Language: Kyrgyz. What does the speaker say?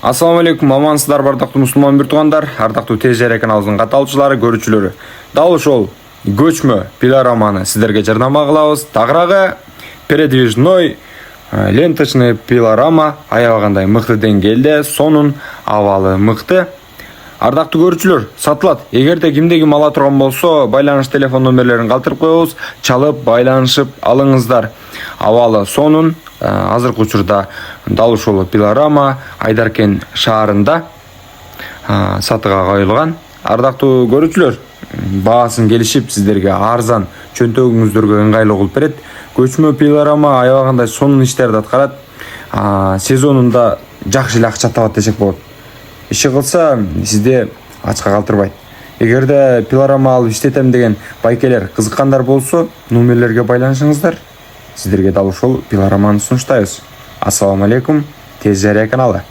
Assalamu алейкум, амансыздар бардактуу мусулман бир туугандар, ардактуу Тез Жария каналыбыздын каталчылары, көрүүчүлөрү. Дал ошол көчмө пилораманы сиздерге жардама кылабыз. Тагыраагы передвижной ленточный пилорама аябагандай мыкты деңгээлде, сонун абалы мыкты. Ардактуу көрүүчүлөр, сатылат. Эгерде кимде ким ала турган болсо, байланыш телефон номерлерин калтырып коебуз, чалып байланышып алыңыздар. Абалы сонун, азыркы учурда дал ушул пилорама Айдаркен шаарында сатыга коюлган. Ардактуу көрүүчүлөр, баасын келишип сиздерге арзан, чөнтөгүңүздөргө ыңгайлуу кылып берет. Көчмө пилорама аябагандай сонун иштерди аткарат. Сезонунда жакшы эле акча табат десек болот. Иши кылса, сизде ачка калтырбайт. Эгерде пилорама алып иштетем деген байкелер кызыккандар болсо, номерлерге байланышыңыздар. Сиздерге дал ушул пилораманы сунуштайбыз. Ассаламу алейкум, Тез Жария каналы.